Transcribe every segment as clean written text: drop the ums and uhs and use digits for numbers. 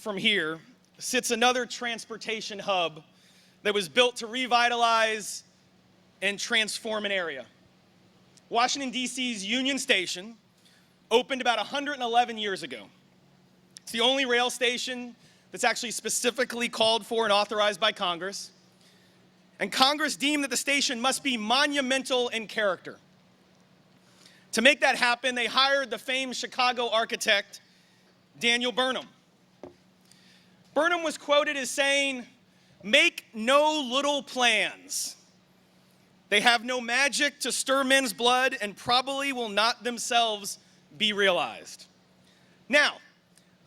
from here sits another transportation hub that was built to revitalize and transform an area. Washington, D.C.'s Union Station opened about 111 years ago. It's the only rail station that's actually specifically called for and authorized by Congress. And Congress deemed that the station must be monumental in character. To make that happen, they hired the famed Chicago architect, Daniel Burnham. Burnham was quoted as saying, "Make no little plans. They have no magic to stir men's blood and probably will not themselves be realized." Now,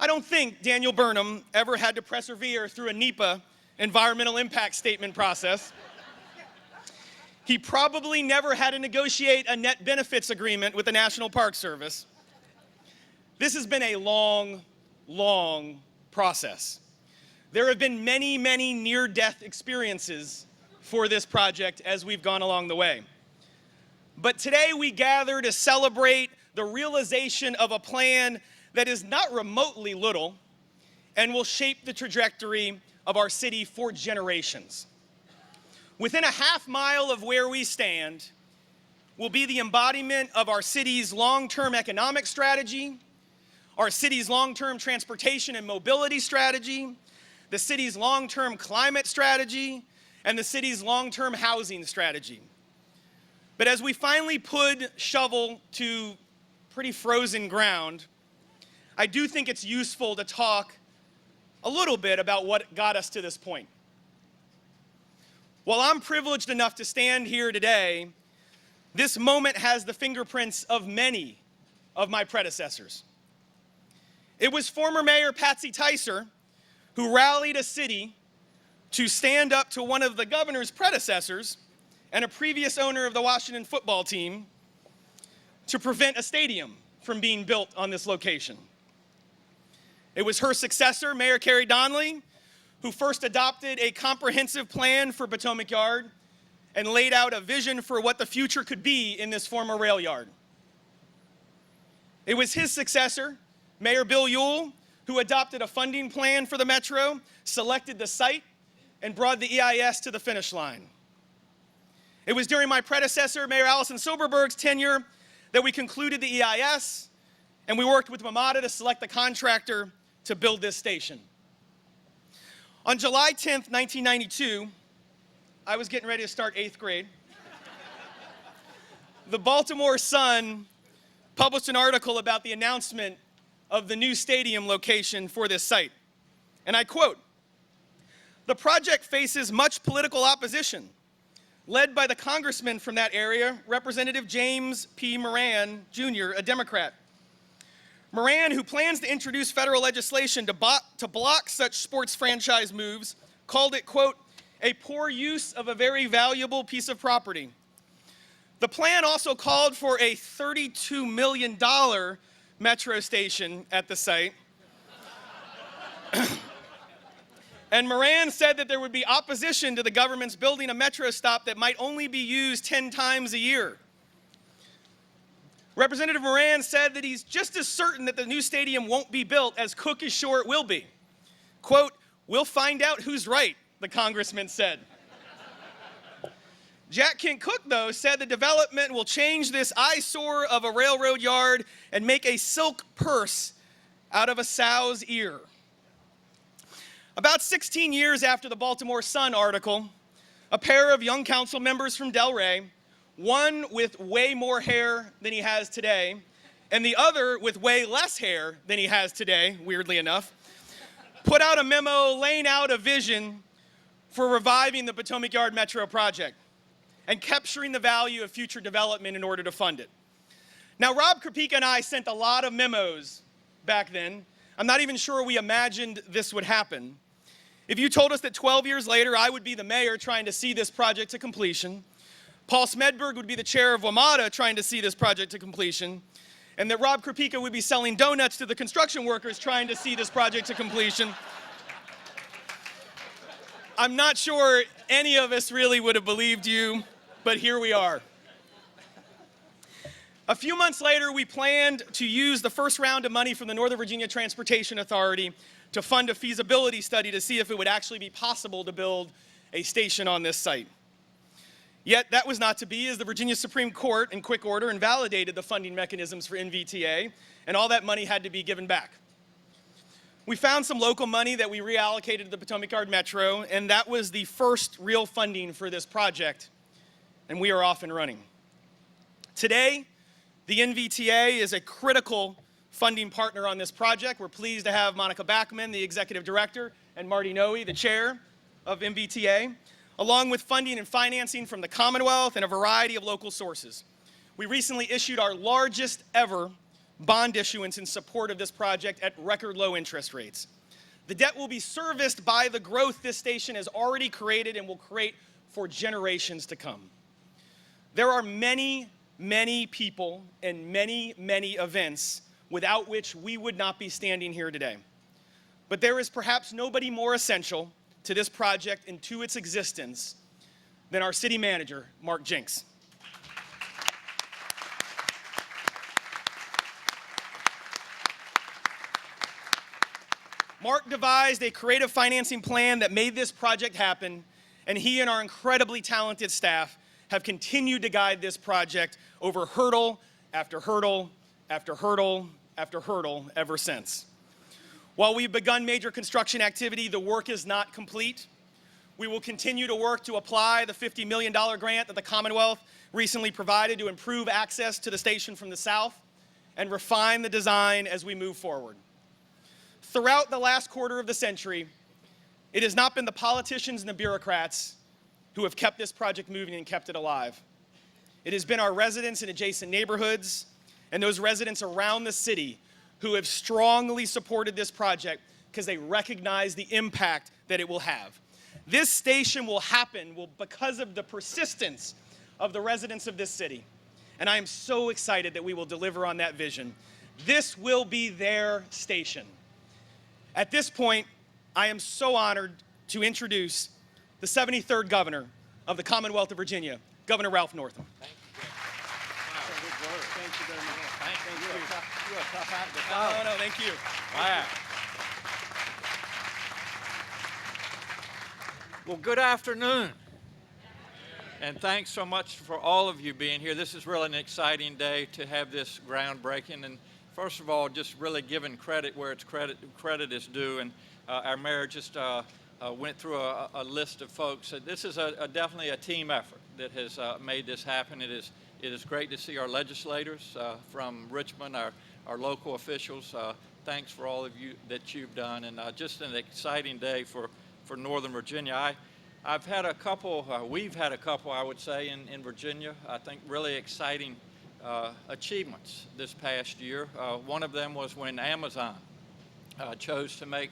I don't think Daniel Burnham ever had to persevere through a NEPA environmental impact statement process. He probably never had to negotiate a net benefits agreement with the National Park Service. This has been a long, long process. There have been many, many near-death experiences for this project as we've gone along the way. But today we gather to celebrate the realization of a plan that is not remotely little and will shape the trajectory of our city for generations. Within a half mile of where we stand will be the embodiment of our city's long-term economic strategy, our city's long-term transportation and mobility strategy, the city's long-term climate strategy, and the city's long-term housing strategy. But as we finally put shovel to pretty frozen ground, I do think it's useful to talk a little bit about what got us to this point. While I'm privileged enough to stand here today, this moment has the fingerprints of many of my predecessors. It was former Mayor Patsy Ticer who rallied a city to stand up to one of the governor's predecessors and a previous owner of the Washington football team to prevent a stadium from being built on this location. It was her successor, Mayor Carrie Donnelly, who first adopted a comprehensive plan for Potomac Yard and laid out a vision for what the future could be in this former rail yard. It was his successor, Mayor Bill Ewell, who adopted a funding plan for the Metro, selected the site, and brought the EIS to the finish line. It was during my predecessor, Mayor Allison Soberberg's tenure, that we concluded the EIS, and we worked with WMATA to select the contractor to build this station. On July 10th, 1992, I was getting ready to start 8th grade. The Baltimore Sun published an article about the announcement of the new stadium location for this site. And I quote, "The project faces much political opposition, led by the congressman from that area, Representative James P. Moran, Jr., a Democrat. Moran, who plans to introduce federal legislation to block such sports franchise moves, called it, quote, a poor use of a very valuable piece of property. The plan also called for a $32 million metro station at the site. And Moran said that there would be opposition to the government's building a metro stop that might only be used 10 times a year. Representative Moran said that he's just as certain that the new stadium won't be built as Cook is sure it will be. Quote, we'll find out who's right, the congressman said. Jack Kent Cooke, though, said the development will change this eyesore of a railroad yard and make a silk purse out of a sow's ear. About 16 years after the Baltimore Sun article, a pair of young council members from Delray, one with way more hair than he has today, and the other with way less hair than he has today, weirdly enough, put out a memo laying out a vision for reviving the Potomac Yard Metro project and capturing the value of future development in order to fund it. Now, Rob Krupika and I sent a lot of memos back then. I'm not even sure we imagined this would happen. If you told us that 12 years later I would be the mayor trying to see this project to completion, Paul Smedberg would be the chair of WMATA trying to see this project to completion, and that Rob Krupika would be selling donuts to the construction workers trying to see this project to completion, I'm not sure any of us really would have believed you, but here we are. A few months later, we planned to use the first round of money from the Northern Virginia Transportation Authority to fund a feasibility study to see if it would actually be possible to build a station on this site. Yet that was not to be, as the Virginia Supreme Court in quick order invalidated the funding mechanisms for NVTA, and all that money had to be given back. We found some local money that we reallocated to the Potomac Yard Metro, and that was the first real funding for this project, and we are off and running. Today, the NVTA is a critical funding partner on this project. We're pleased to have Monica Backman, the executive director, and Marty Noe, the chair of NVTA, along with funding and financing from the Commonwealth and a variety of local sources. We recently issued our largest ever bond issuance in support of this project at record low interest rates. The debt will be serviced by the growth this station has already created and will create for generations to come. There are many, many people and many, many events without which we would not be standing here today. But there is perhaps nobody more essential to this project and to its existence than our city manager, Mark Jenks. Mark devised a creative financing plan that made this project happen, and he and our incredibly talented staff have continued to guide this project over hurdle after hurdle after hurdle after hurdle ever since. While we've begun major construction activity, the work is not complete. We will continue to work to apply the $50 million grant that the Commonwealth recently provided to improve access to the station from the south and refine the design as we move forward. Throughout the last quarter of the century, it has not been the politicians and the bureaucrats who have kept this project moving and kept it alive. It has been our residents in adjacent neighborhoods and those residents around the city who have strongly supported this project because they recognize the impact that it will have. This station will happen because of the persistence of the residents of this city. And I am so excited that we will deliver on that vision. This will be their station. At this point, I am so honored to introduce the 73rd governor of the Commonwealth of Virginia, Governor Ralph Northam. Thank you. Wow, good work. Thank you very much. Thank you. You're a tough act to follow. No, thank you. Wow. Well, good afternoon. And thanks so much for all of you being here. This is really an exciting day to have this groundbreaking. And first of all, just really giving credit where it's credit is due. And our mayor just went through a list of folks. This is definitely a team effort that has made this happen. It is great to see our legislators from Richmond, our local officials. Thanks for all of you that you've done. And just an exciting day for Northern Virginia. I've had a couple, we've had a couple, I would say, in Virginia. I think really exciting achievements this past year. One of them was when Amazon chose to make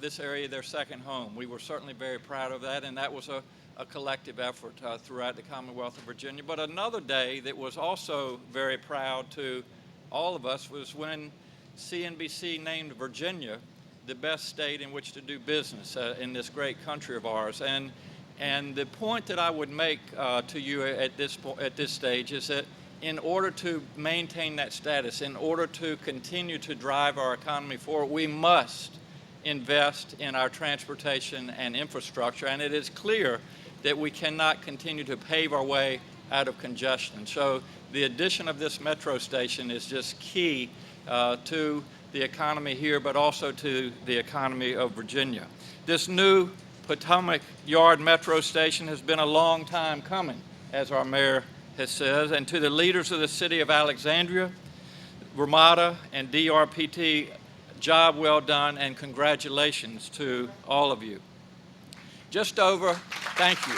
this area their second home. We were certainly very proud of that, and that was a collective effort throughout the Commonwealth of Virginia. But another day that was also very proud to all of us was when CNBC named Virginia the best state in which to do business in this great country of ours. And the point that I would make to you at this stage is that in order to maintain that status, in order to continue to drive our economy forward, we must invest in our transportation and infrastructure. And it is clear that we cannot continue to pave our way out of congestion. So the addition of this metro station is just key to the economy here, but also to the economy of Virginia. This new Potomac Yard Metro Station has been a long time coming, as our mayor has said, and to the leaders of the City of Alexandria, Ramada, and DRPT, job well done, and congratulations to all of you. Thank you.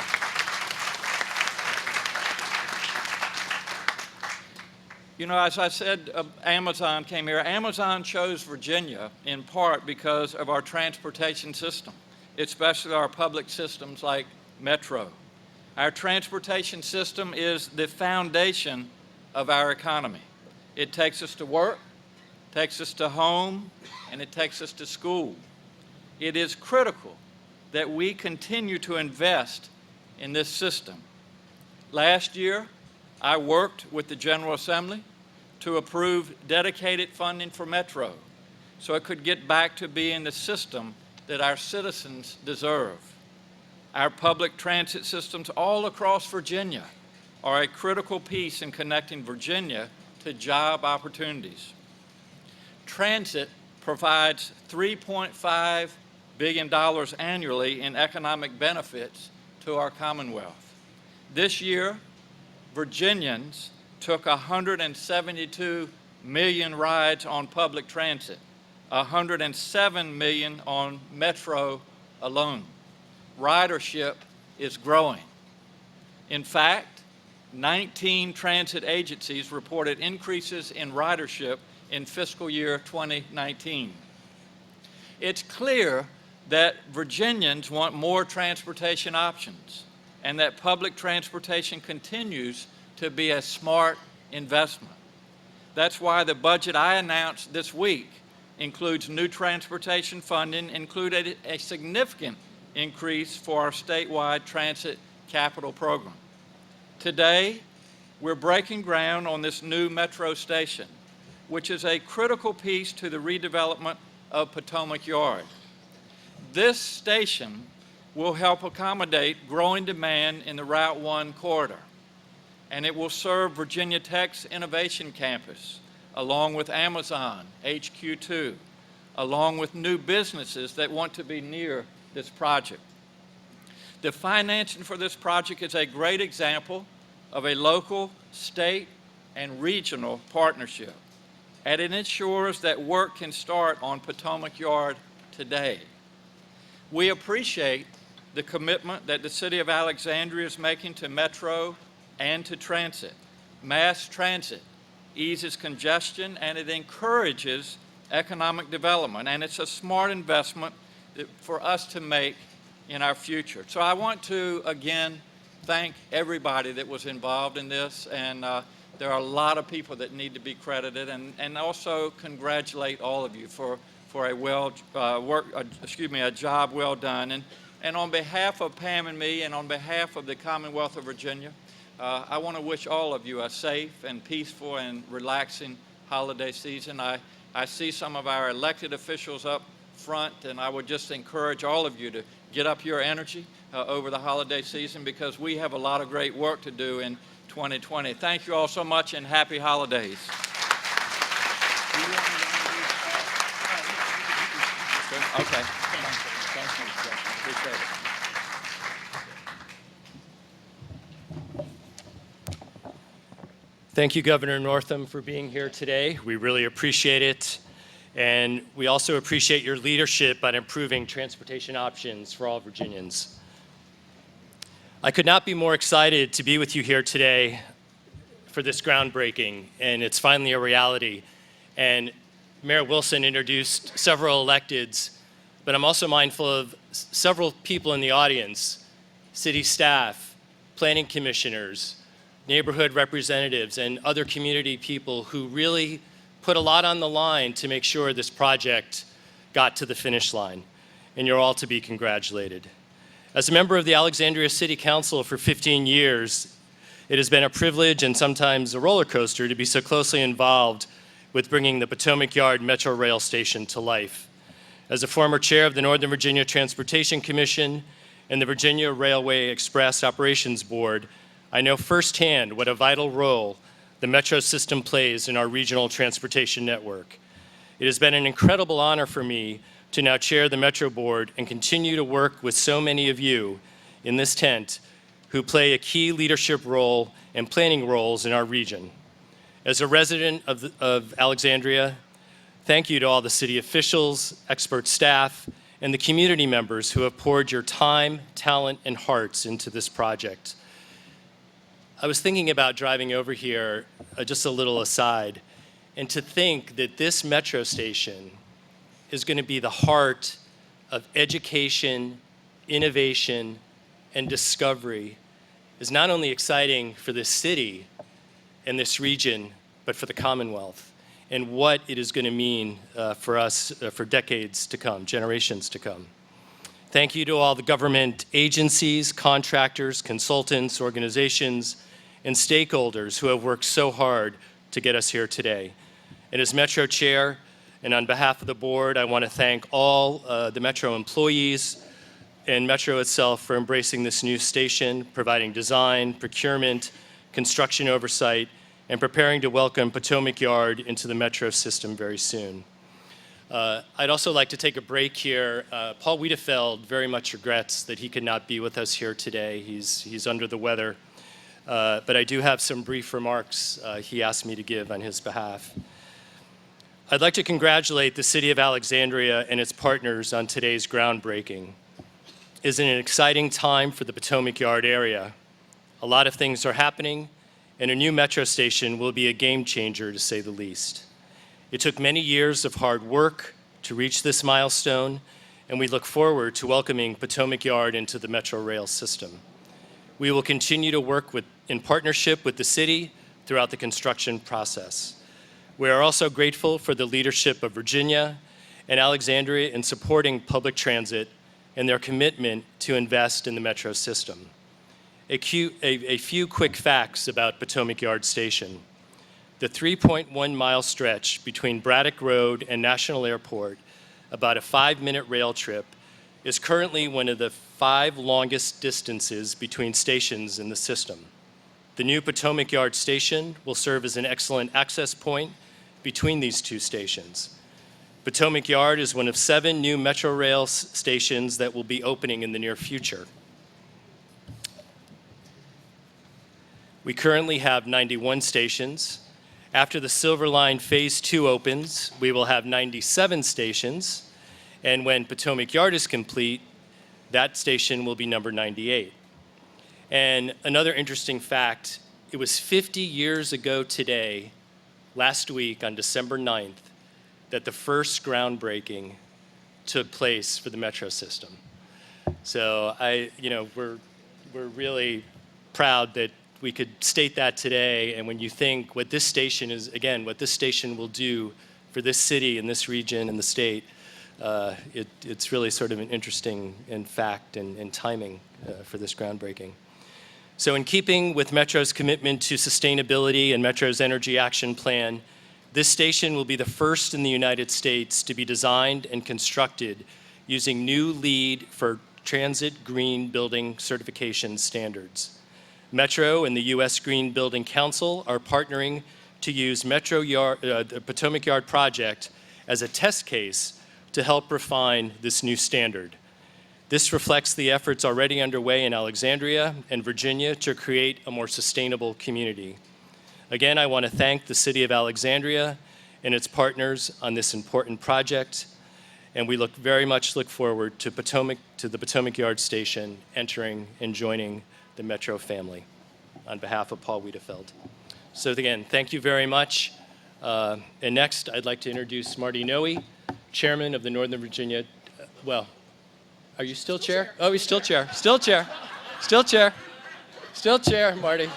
You know, as I said, Amazon came here. Amazon chose Virginia in part because of our transportation system, especially our public systems like Metro. Our transportation system is the foundation of our economy. It takes us to work, takes us to home, and it takes us to school. It is critical that we continue to invest in this system. Last year, I worked with the General Assembly to approve dedicated funding for Metro so it could get back to being the system that our citizens deserve. Our public transit systems all across Virginia are a critical piece in connecting Virginia to job opportunities. Transit provides $3.5 billion annually in economic benefits to our Commonwealth. This year, Virginians took 172 million rides on public transit, 107 million on Metro alone. Ridership is growing. In fact, 19 transit agencies reported increases in ridership in fiscal year 2019. It's clear that Virginians want more transportation options and that public transportation continues to be a smart investment. That's why the budget I announced this week includes new transportation funding, included a significant increase for our statewide transit capital program. Today, we're breaking ground on this new metro station, which is a critical piece to the redevelopment of Potomac Yard. This station will help accommodate growing demand in the Route 1 corridor, and it will serve Virginia Tech's Innovation Campus, along with Amazon, HQ2, along with new businesses that want to be near this project. The financing for this project is a great example of a local, state, and regional partnership, and it ensures that work can start on Potomac Yard today. We appreciate the commitment that the City of Alexandria is making to Metro and to transit. Mass transit eases congestion and it encourages economic development, and it's a smart investment for us to make in our future. So I want to, again, thank everybody that was involved in this, and there are a lot of people that need to be credited, and also congratulate all of you for a job well done. And on behalf of Pam and me, and on behalf of the Commonwealth of Virginia, I want to wish all of you a safe and peaceful and relaxing holiday season. I see some of our elected officials up front, and I would just encourage all of you to get up your energy over the holiday season, because we have a lot of great work to do in 2020. Thank you all so much, and happy holidays. Okay. Thank you. Appreciate it. Thank you, Governor Northam, for being here today. We really appreciate it. And we also appreciate your leadership on improving transportation options for all Virginians. I could not be more excited to be with you here today for this groundbreaking, and it's finally a reality. And Mayor Wilson introduced several electeds, but I'm also mindful of several people in the audience, city staff, planning commissioners, neighborhood representatives, and other community people who really put a lot on the line to make sure this project got to the finish line. And you're all to be congratulated. As a member of the Alexandria City Council for 15 years, it has been a privilege and sometimes a roller coaster to be so closely involved with bringing the Potomac Yard Metrorail Station to life. As a former chair of the Northern Virginia Transportation Commission and the Virginia Railway Express Operations Board, I know firsthand what a vital role the Metro system plays in our regional transportation network. It has been an incredible honor for me to now chair the Metro Board and continue to work with so many of you in this tent who play a key leadership role and planning roles in our region. As a resident of Alexandria, thank you to all the city officials, expert staff, and the community members who have poured your time, talent, and hearts into this project. I was thinking about driving over here, just a little aside, and to think that this metro station is going to be the heart of education, innovation, and discovery is not only exciting for this city and this region, but for the Commonwealth, and what it is going to mean for us for decades to come, generations to come. Thank you to all the government agencies, contractors, consultants, organizations, and stakeholders who have worked so hard to get us here today. And as Metro Chair, And on behalf of the board, I want to thank all the Metro employees and Metro itself for embracing this new station, providing design, procurement, construction oversight, and preparing to welcome Potomac Yard into the Metro system very soon. I'd also like to take a break here. Paul Wiedefeld very much regrets that he could not be with us here today. He's under the weather. But I do have some brief remarks he asked me to give on his behalf. I'd like to congratulate the City of Alexandria and its partners on today's groundbreaking. It is an exciting time for the Potomac Yard area. A lot of things are happening, and a new Metro station will be a game changer, to say the least. It took many years of hard work to reach this milestone, and we look forward to welcoming Potomac Yard into the Metrorail system. We will continue to work in partnership with the city throughout the construction process. We are also grateful for the leadership of Virginia and Alexandria in supporting public transit and their commitment to invest in the Metro system. A few quick facts about Potomac Yard Station. The 3.1-mile stretch between Braddock Road and National Airport, about a 5-minute rail trip, is currently one of the 5 longest distances between stations in the system. The new Potomac Yard Station will serve as an excellent access point between these 2 stations. Potomac Yard is one of 7 new Metrorail stations that will be opening in the near future. We currently have 91 stations. After the Silver Line Phase 2 opens, we will have 97 stations, and when Potomac Yard is complete, that station will be number 98. And another interesting fact, it was 50 years ago today, last week on December 9th, that the first groundbreaking took place for the Metro system. So we're really proud that we could state that today, and when you think what this station is, again, what this station will do for this city and this region and the state, it's really sort of an interesting fact and timing for this groundbreaking. So in keeping with Metro's commitment to sustainability and Metro's Energy Action Plan, this station will be the first in the United States to be designed and constructed using new LEED for Transit Green Building Certification standards. Metro and the U.S. Green Building Council are partnering to use the Potomac Yard project as a test case to help refine this new standard. This reflects the efforts already underway in Alexandria and Virginia to create a more sustainable community. Again, I want to thank the City of Alexandria and its partners on this important project, and we very much look forward to the Potomac Yard Station entering and joining the Metro family. On behalf of Paul Wiedefeld. So again, thank you very much. And next, I'd like to introduce Marty Noe, Chairman of the Northern Virginia, are you still chair? Oh, he's still chair. Still chair. Still chair. Still chair, Marty.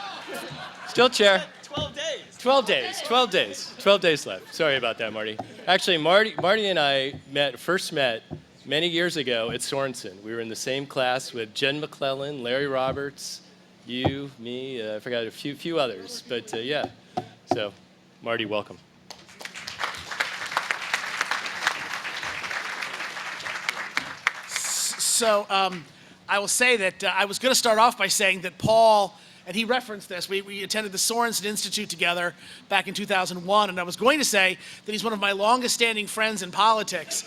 Still chair. 12 days. 12 days. 12 days. 12 days left. Sorry about that, Marty. Actually, Marty and I first met many years ago at Sorensen. We were in the same class with Jen McClellan, Larry Roberts, you, me, I forgot a few others. But yeah, so Marty, welcome. So I will say that I was going to start off by saying that Paul, and he referenced this, we attended the Sorensen Institute together back in 2001, and I was going to say that he's one of my longest standing friends in politics,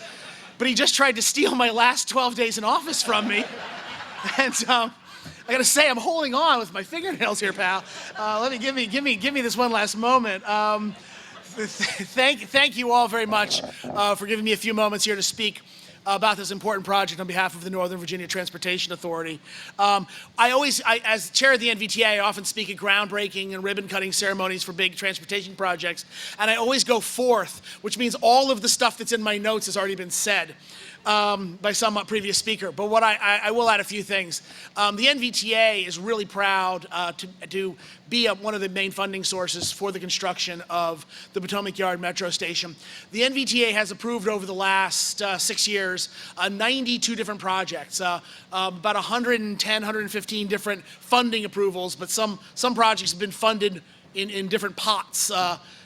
but he just tried to steal my last 12 days in office from me. And I got to say, I'm holding on with my fingernails here, pal. Let me give me this one last moment. Thank you all very much for giving me a few moments here to speak about this important project on behalf of the Northern Virginia Transportation Authority. As chair of the NVTA, I often speak at groundbreaking and ribbon-cutting ceremonies for big transportation projects, and I always go fourth, which means all of the stuff that's in my notes has already been said by some previous speaker. But what I will add a few things. The NVTA is really proud to be one of the main funding sources for the construction of the Potomac Yard Metro Station. The NVTA has approved over the last 6 years 92 different projects, about 110, 115 different funding approvals, but some projects have been funded in different pots,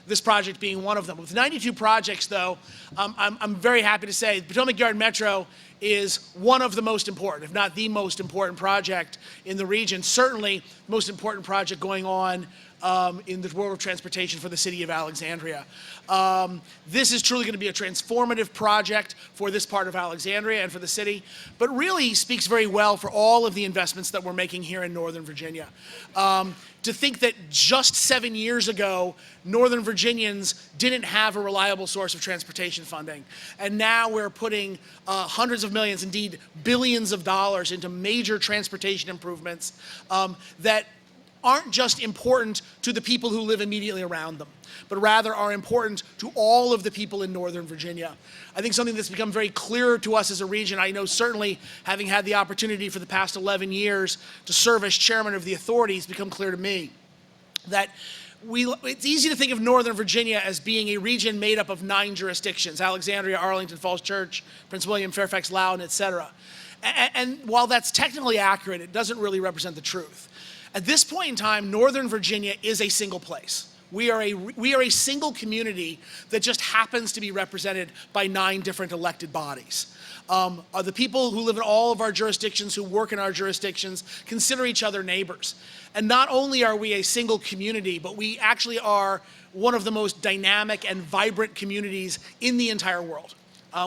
this project being one of them. With 92 projects, though, I'm very happy to say Potomac Yard Metro is one of the most important, if not the most important project in the region, certainly the most important project going on in the world of transportation for the City of Alexandria. This is truly going to be a transformative project for this part of Alexandria and for the city, but really speaks very well for all of the investments that we're making here in Northern Virginia. To think that just 7 years ago, Northern Virginians didn't have a reliable source of transportation funding. And now we're putting hundreds of millions, indeed billions of dollars into major transportation improvements that aren't just important to the people who live immediately around them, but rather are important to all of the people in Northern Virginia. I think something that's become very clear to us as a region, I know certainly having had the opportunity for the past 11 years to serve as chairman of the authority, it's become clear to me that it's easy to think of Northern Virginia as being a region made up of 9 jurisdictions: Alexandria, Arlington, Falls Church, Prince William, Fairfax, Loudoun, et cetera. And while that's technically accurate, it doesn't really represent the truth. At this point in time, Northern Virginia is a single place. We are a single community that just happens to be represented by 9 different elected bodies. The people who live in all of our jurisdictions, who work in our jurisdictions, consider each other neighbors. And not only are we a single community, but we actually are one of the most dynamic and vibrant communities in the entire world.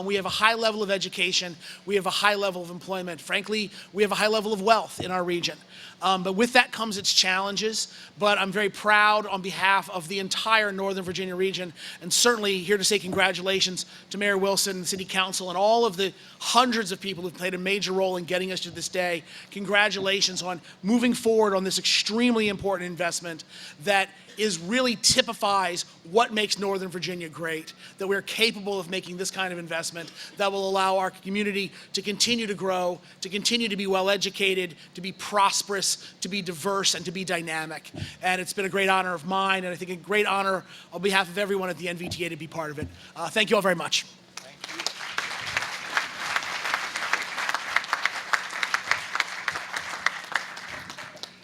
We have a high level of education. We have a high level of employment. Frankly, we have a high level of wealth in our region. But with that comes its challenges. But I'm very proud on behalf of the entire Northern Virginia region, and certainly here to say congratulations to Mayor Wilson, the City Council, and all of the hundreds of people who've played a major role in getting us to this day. Congratulations on moving forward on this extremely important investment that really typifies what makes Northern Virginia great, that we're capable of making this kind of investment that will allow our community to continue to grow, to continue to be well-educated, to be prosperous, to be diverse, and to be dynamic. And it's been a great honor of mine, and I think a great honor on behalf of everyone at the NVTA to be part of it. Thank you all very much.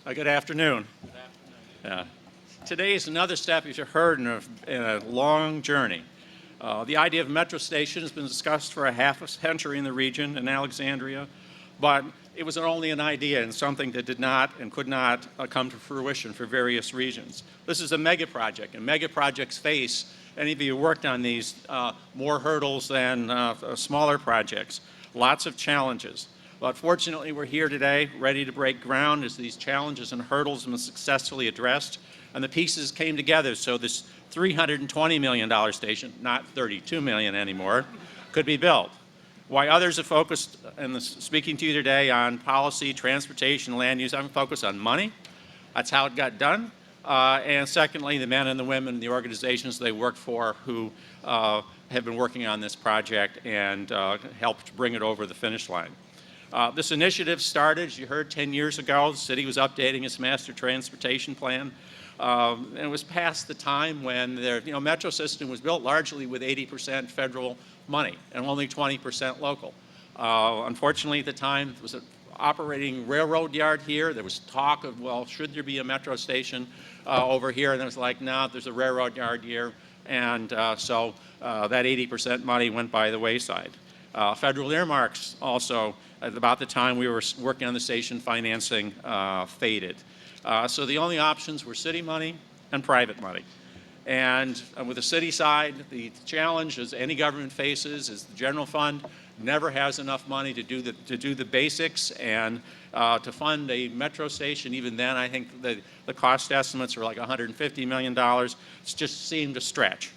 Good afternoon. Today is another step, as you heard, in a long journey. The idea of metro station has been discussed for a half a century in the region, in Alexandria, but it was only an idea and something that did not and could not come to fruition for various reasons. This is a mega project, and mega projects face, any of you who worked on these, more hurdles than smaller projects. Lots of challenges. But fortunately, we're here today, ready to break ground as these challenges and hurdles have been successfully addressed, and the pieces came together so this $320 million station, not $32 million anymore, could be built. Why others have focused, and speaking to you today, on policy, transportation, land use, I'm focused on money. That's how it got done. And secondly, the men and the women, the organizations they work for who have been working on this project and helped bring it over the finish line. This initiative started, as you heard, 10 years ago. The city was updating its master transportation plan. And it was past the time when their metro system was built largely with 80% federal money and only 20% local. Unfortunately, at the time, there was an operating railroad yard here. There was talk of, well, should there be a metro station over here? And it was like, no, there's a railroad yard here. And so that 80% money went by the wayside. Federal earmarks also, at about the time we were working on the station financing, faded. So the only options were city money and private money. And with the city side, the challenge, as any government faces, is the general fund never has enough money to do the basics, and to fund a metro station. Even then, I think the cost estimates were like $150 million. It just seemed a stretch.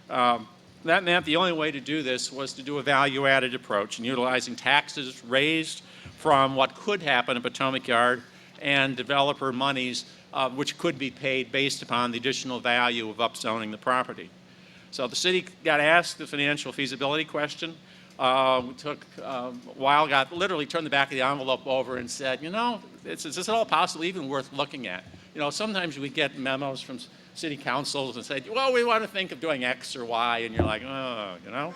That meant the only way to do this was to do a value-added approach and utilizing taxes raised from what could happen at Potomac Yard and developer monies which could be paid based upon the additional value of upzoning the property. So the city got asked the financial feasibility question. We took a while, literally turned the back of the envelope over and said, is this at all possible, even worth looking at? Sometimes we get memos from city councils and say, well, we want to think of doing X or Y, and you're like, oh,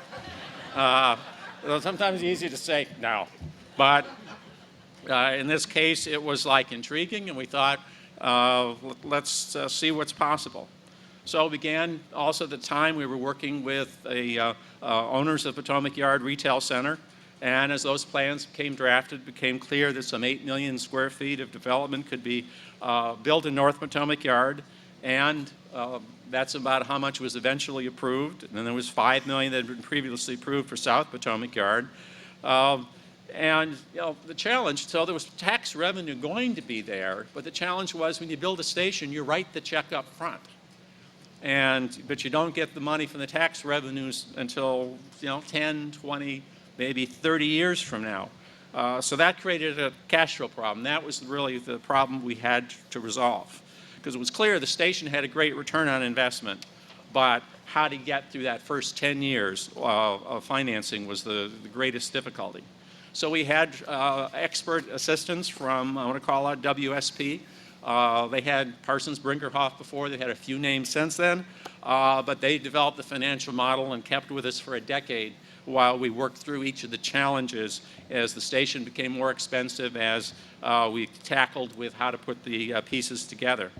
sometimes it's easy to say no. But in this case, it was like intriguing, and we thought, let's see what's possible. So it began also at the time we were working with the owners of Potomac Yard Retail Center. And as those plans became drafted, it became clear that some 8 million square feet of development could be built in North Potomac Yard. And that's about how much was eventually approved. And then there was 5 million that had been previously approved for South Potomac Yard. And the challenge, so there was tax revenue going to be there, but the challenge was when you build a station, you write the check up front. But you don't get the money from the tax revenues until 10, 20, maybe 30 years from now. So that created a cash flow problem. That was really the problem we had to resolve. Because it was clear the station had a great return on investment, but how to get through that first 10 years of financing was the greatest difficulty. So we had expert assistance from, I want to call out WSP. They had Parsons Brinkerhoff before. They had a few names since then. But they developed the financial model and kept with us for a decade while we worked through each of the challenges as the station became more expensive, as we tackled with how to put the pieces together.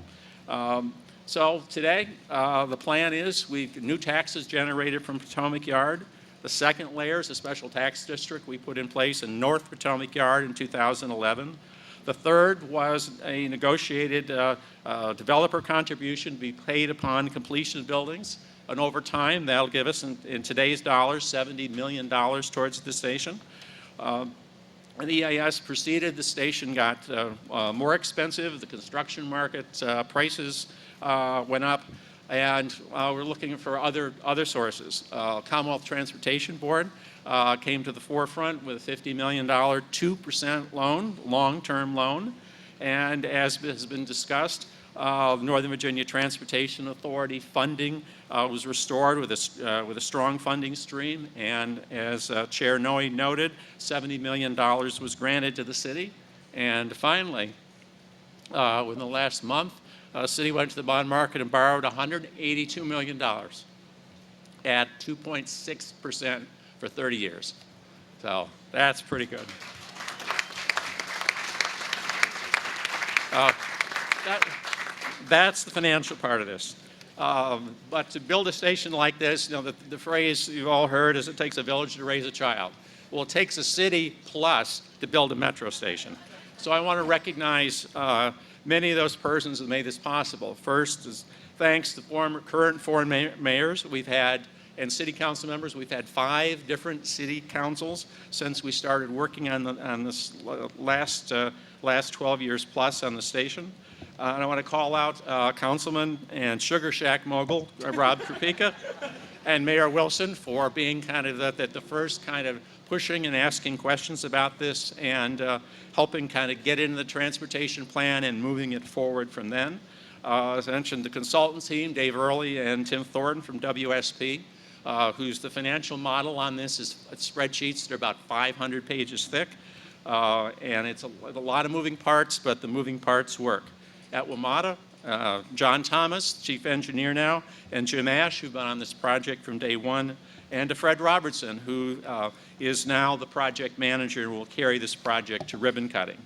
So today, the plan is new taxes generated from Potomac Yard. The second layer is a special tax district we put in place in North Potomac Yard in 2011. The third was a negotiated developer contribution to be paid upon completion of buildings. And over time, that'll give us, in today's dollars, $70 million towards the station. And the EIS proceeded. The station got more expensive. The construction market prices went up. And we're looking for other sources. Commonwealth Transportation Board came to the forefront with a $50 million 2% loan, long-term loan. And as has been discussed, Northern Virginia Transportation Authority funding was restored with a strong funding stream. And as Chair Noe noted, $70 million was granted to the city. And finally, within the last month, the city went to the bond market and borrowed $182 million at 2.6% for 30 years. So that's pretty good. That's the financial part of this. But to build a station like this, the phrase you've all heard is it takes a village to raise a child. Well, it takes a city plus to build a metro station. So I want to recognize many of those persons that made this possible. First is thanks to current foreign mayors and city council members. We've had 5 different city councils since we started working on this last 12 years plus on the station. And I want to call out Councilman and Sugar Shack mogul, Rob Krupika, and Mayor Wilson for being kind of the first kind of pushing and asking questions about this and helping kind of get into the transportation plan and moving it forward from then. As I mentioned, the consultant team, Dave Early and Tim Thornton from WSP, who's the financial model on this is spreadsheets. They're about 500 pages thick. And it's a lot of moving parts, but the moving parts work. At WMATA, John Thomas, chief engineer now, and Jim Ash, who've been on this project from day one, and to Fred Robertson, who is now the project manager and will carry this project to ribbon cutting.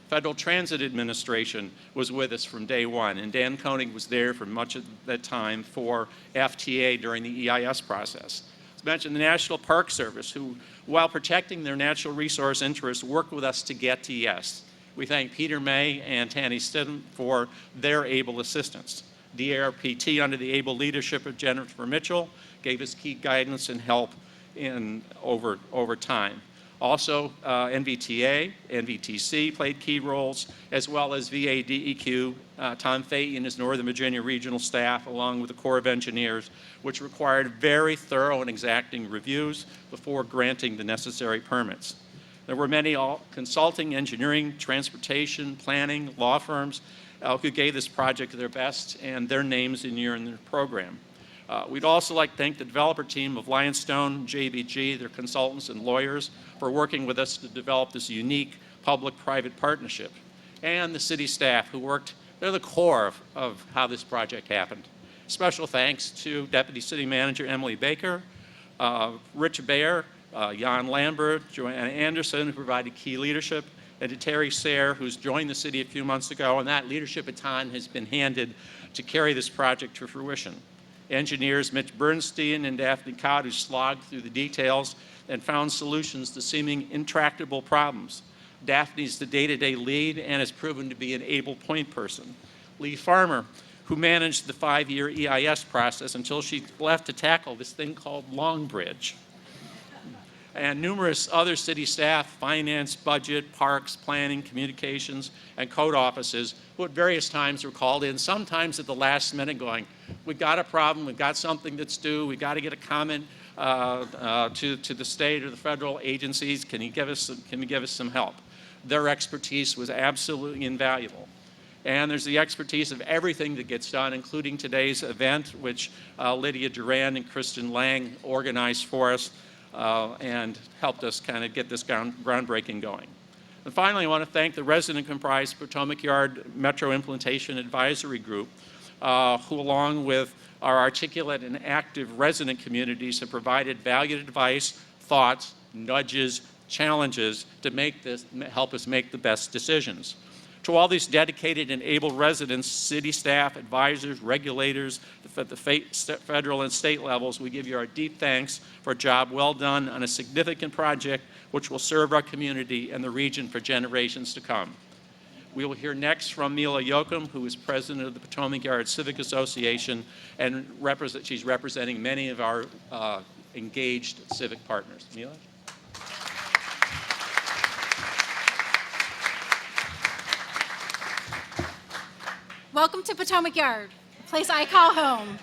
Federal Transit Administration was with us from day one, and Dan Koenig was there for much of that time for FTA during the EIS process. As mentioned, the National Park Service, who, while protecting their natural resource interests, worked with us to get to yes. We thank Peter May and Tanny Stidham for their able assistance. DARPT, under the able leadership of Jennifer Mitchell, gave us key guidance and help over time. Also, NVTA, NVTC played key roles, as well as VADEQ, Tom Fahey and his Northern Virginia regional staff, along with the Corps of Engineers, which required very thorough and exacting reviews before granting the necessary permits. There were many consulting, engineering, transportation, planning, law firms who gave this project their best, and their names in the program. We'd also like to thank the developer team of Lionstone, JBG, their consultants and lawyers, for working with us to develop this unique public-private partnership, and the city staff who worked, they're the core of how this project happened. Special thanks to Deputy City Manager Emily Baker, Rich Baer, Jan Lambert, Joanna Anderson, who provided key leadership, and to Terry Sayre, who's joined the city a few months ago, and that leadership baton has been handed to carry this project to fruition. Engineers Mitch Bernstein and Daphne Codd, who slogged through the details and found solutions to seeming intractable problems. Daphne's the day-to-day lead and has proven to be an able point person. Lee Farmer, who managed the 5-year EIS process until she left to tackle this thing called Long Bridge. And numerous other city staff, finance, budget, parks, planning, communications, and code offices, who at various times were called in, sometimes at the last minute going, we've got a problem, we've got something that's due, we've got to get a comment to the state or the federal agencies, can you give us some help? Their expertise was absolutely invaluable. And there's the expertise of everything that gets done, including today's event, which Lydia Duran and Kristen Lang organized for us and helped us kind of get this groundbreaking going. And finally, I want to thank the resident-comprised Potomac Yard Metro Implementation Advisory Group, who along with our articulate and active resident communities have provided valued advice, thoughts, nudges, challenges to help us make the best decisions. To all these dedicated and able residents, city staff, advisors, regulators, at the federal and state levels, we give you our deep thanks for a job well done on a significant project which will serve our community and the region for generations to come. We will hear next from Mila Yoakum, who is president of the Potomac Yard Civic Association, and she's representing many of our engaged civic partners. Mila? Welcome to Potomac Yard, a place I call home.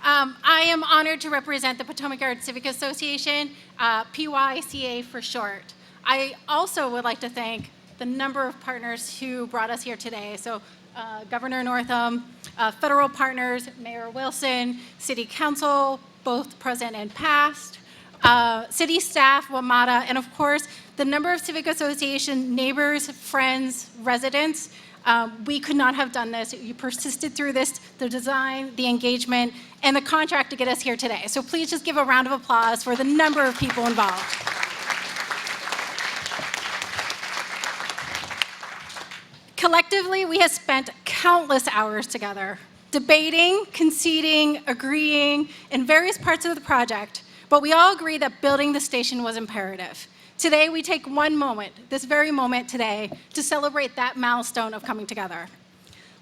I am honored to represent the Potomac Yard Civic Association, PYCA for short. I also would like to thank the number of partners who brought us here today. So Governor Northam, federal partners, Mayor Wilson, City Council, both present and past, city staff, WMATA, and of course, the number of civic association neighbors, friends, residents. We could not have done this. You persisted through this, the design, the engagement, and the contract to get us here today. So please just give a round of applause for the number of people involved. Collectively, we have spent countless hours together, debating, conceding, agreeing in various parts of the project, but we all agree that building the station was imperative. Today, we take one moment, this very moment today, to celebrate that milestone of coming together.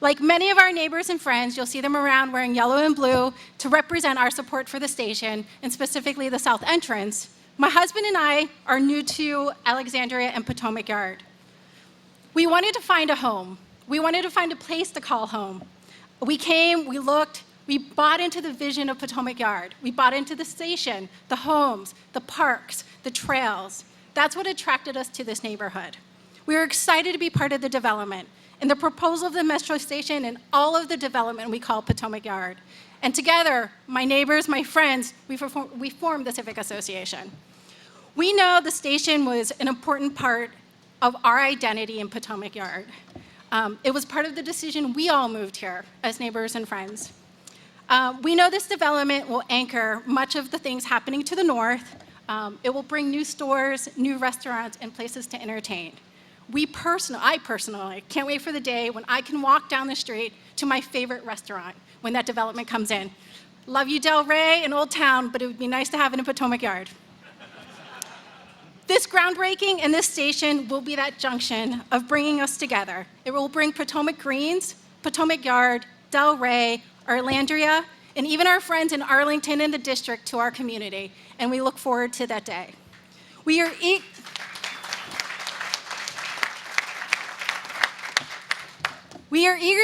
Like many of our neighbors and friends, you'll see them around wearing yellow and blue to represent our support for the station, and specifically the south entrance. My husband and I are new to Alexandria and Potomac Yard. We wanted to find a home. We wanted to find a place to call home. We came, we looked, we bought into the vision of Potomac Yard. We bought into the station, the homes, the parks, the trails. That's what attracted us to this neighborhood. We were excited to be part of the development and the proposal of the metro station and all of the development we call Potomac Yard. And together, my neighbors, my friends, we formed the Civic Association. We know the station was an important part of our identity in Potomac Yard. It was part of the decision we all moved here as neighbors and friends. We know this development will anchor much of the things happening to the north. It will bring new stores, new restaurants, and places to entertain. I personally can't wait for the day when I can walk down the street to my favorite restaurant when that development comes in. Love you, Del Rey and Old Town, but it would be nice to have it in Potomac Yard. This groundbreaking and this station will be that junction of bringing us together. It will bring Potomac Greens, Potomac Yard, Del Rey, Arlandria, and even our friends in Arlington and the district to our community, and we look forward to that day. We are eager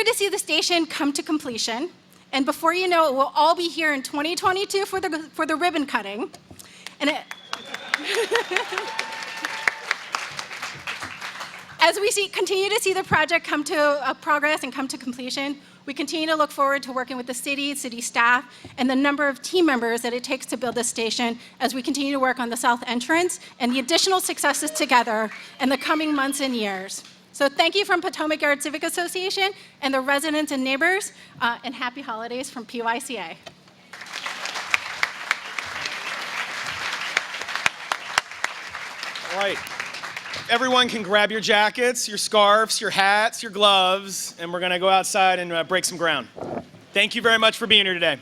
to see the station come to completion, and before you know it, we'll all be here in 2022 for the ribbon cutting. And as we continue to see the project come to progress and come to completion, we continue to look forward to working with the city staff, and the number of team members that it takes to build this station as we continue to work on the south entrance and the additional successes together in the coming months and years. So thank you from Potomac Yard Civic Association and the residents and neighbors, and happy holidays from PYCA. All right. everyone can grab your jackets, your scarves, your hats, your gloves, and we're going to go outside and break some ground. Thank you very much for being here today.